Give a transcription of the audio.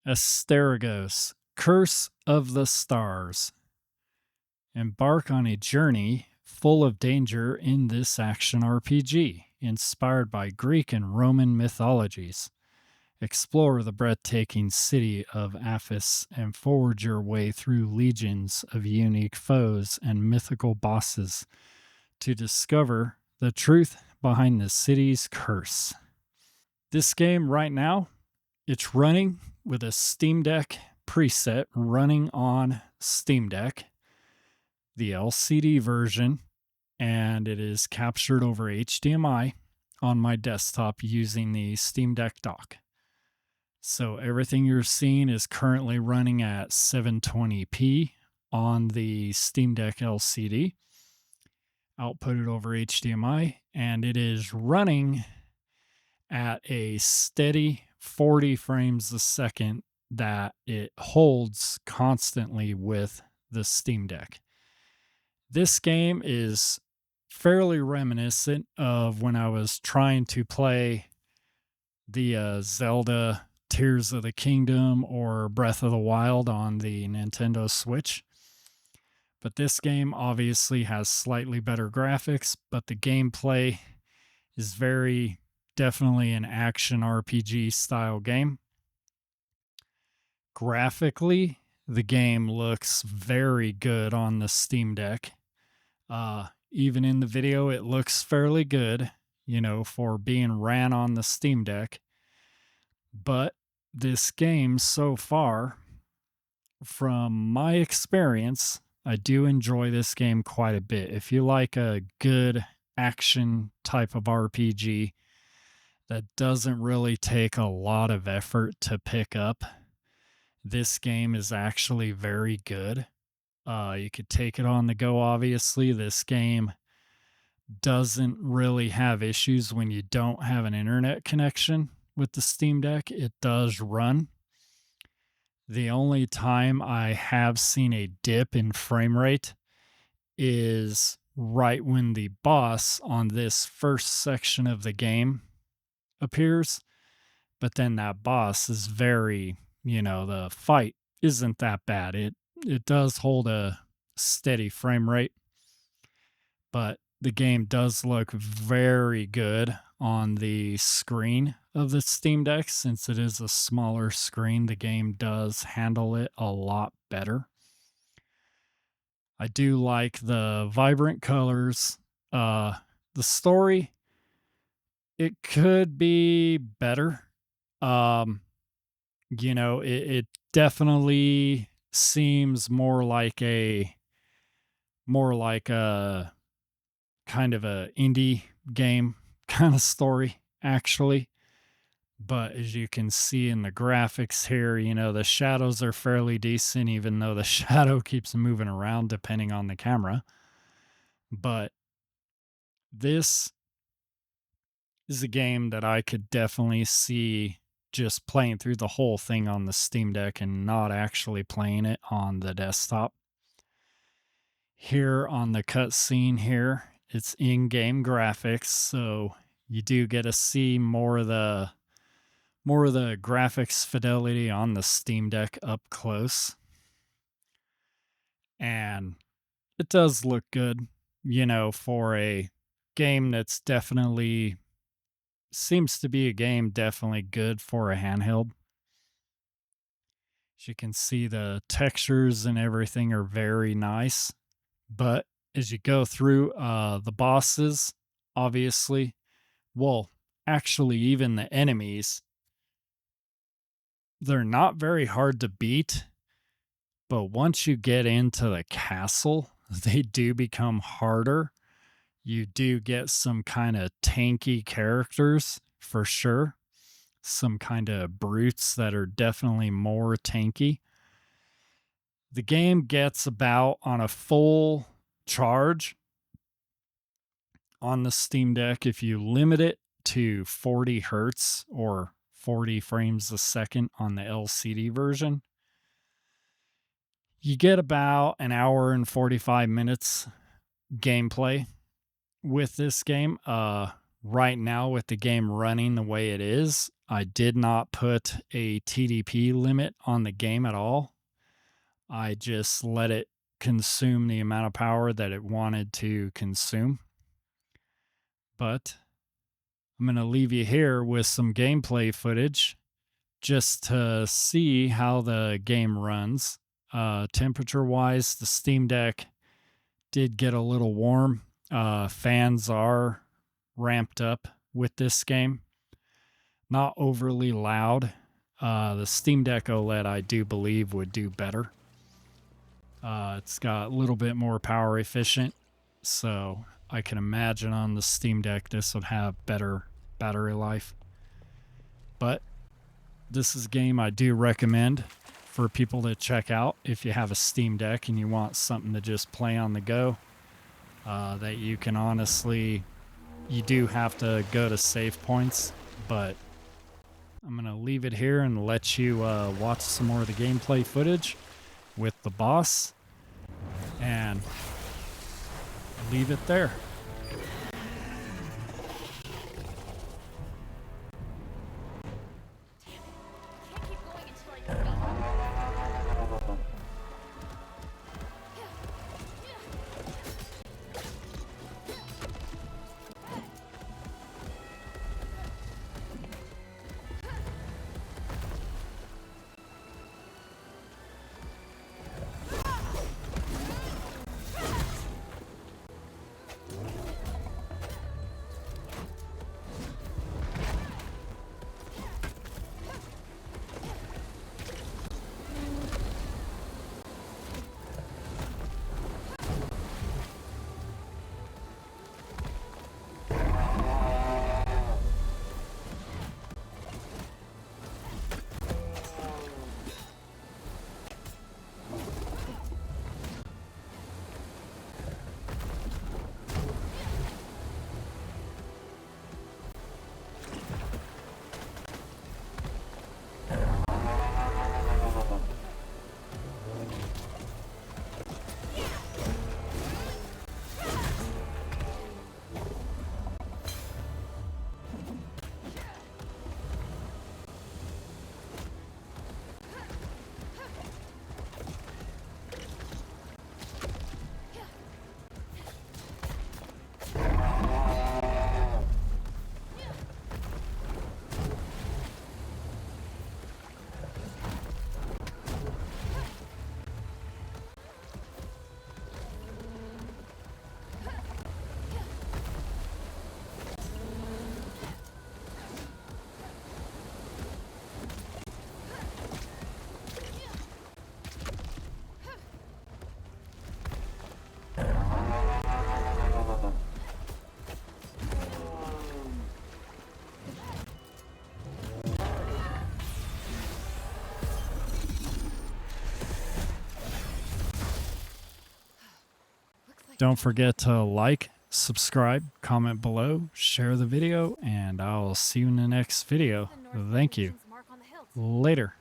Asterigos, Curse of the Stars. Embark on a journey full of danger in this action RPG, inspired by Greek and Roman mythologies. Explore the breathtaking city of Aphis and forge your way through legions of unique foes and mythical bosses to discover the truth behind the city's curse. This game right now, it's running with a Steam Deck preset running on Steam Deck, the LCD version, and it is captured over HDMI on my desktop using the Steam Deck dock. So everything you're seeing is currently running at 720p on the Steam Deck LCD. Output it over HDMI, and it is running at a steady 40 frames a second that it holds constantly with the Steam Deck. This game is fairly reminiscent of when I was trying to play the Zelda Tears of the Kingdom or Breath of the Wild on the Nintendo Switch. But this game obviously has slightly better graphics, but the gameplay is very definitely an action RPG style game. Graphically, the game looks very good on the Steam Deck. Even in the video, it looks fairly good, for being ran on the Steam Deck. But this game so far, from my experience, I do enjoy this game quite a bit. If you like a good action type of RPG that doesn't really take a lot of effort to pick up, this game is actually very good. You could take it on the go, obviously. This game doesn't really have issues when you don't have an internet connection with the Steam Deck. It does run. The only time I have seen a dip in frame rate is right when the boss on this first section of the game appears. But then that boss is very, the fight isn't that bad. It does hold a steady frame rate, but the game does look very good on the screen of the Steam Deck. Since it is a smaller screen, the game does handle it a lot better. I do like the vibrant colors. The story, it could be better. It definitely seems more like a kind of a indie game kind of story, actually. But as you can see in the graphics here, the shadows are fairly decent, even though the shadow keeps moving around depending on the camera. But this is a game that I could definitely see just playing through the whole thing on the Steam Deck and not actually playing it on the desktop. Here on the cutscene here, it's in-game graphics, so you do get to see more of the graphics fidelity on the Steam Deck up close. And it does look good, for a game that's definitely seems to be a game definitely good for a handheld. As you can see, the textures and everything are very nice. But as you go through the bosses, obviously, well, actually, even the enemies, they're not very hard to beat. But once you get into the castle, they do become harder. You do get some kind of tanky characters for sure. Some kind of brutes that are definitely more tanky. The game gets about on a full charge on the Steam Deck. If you limit it to 40 hertz or 40 frames a second on the LCD version, you get about an hour and 45 minutes gameplay with this game. Right now, with the game running the way it is, I did not put a TDP limit on the game at all. I just let it consume the amount of power that it wanted to consume. But I'm going to leave you here with some gameplay footage just to see how the game runs. Temperature wise, the Steam Deck did get a little warm. Fans are ramped up with this game. Not overly loud. The Steam Deck OLED, I do believe, would do better. It's got a little bit more power efficient, so I can imagine on the Steam Deck this would have better battery life. But this is a game I do recommend for people to check out if you have a Steam Deck and you want something to just play on the go. That you can honestly, you do have to go to save points, but I'm going to leave it here and let you watch some more of the gameplay footage with the boss and leave it there. Don't forget to like, subscribe, comment below, share the video, and I'll see you in the next video. Thank you. Later.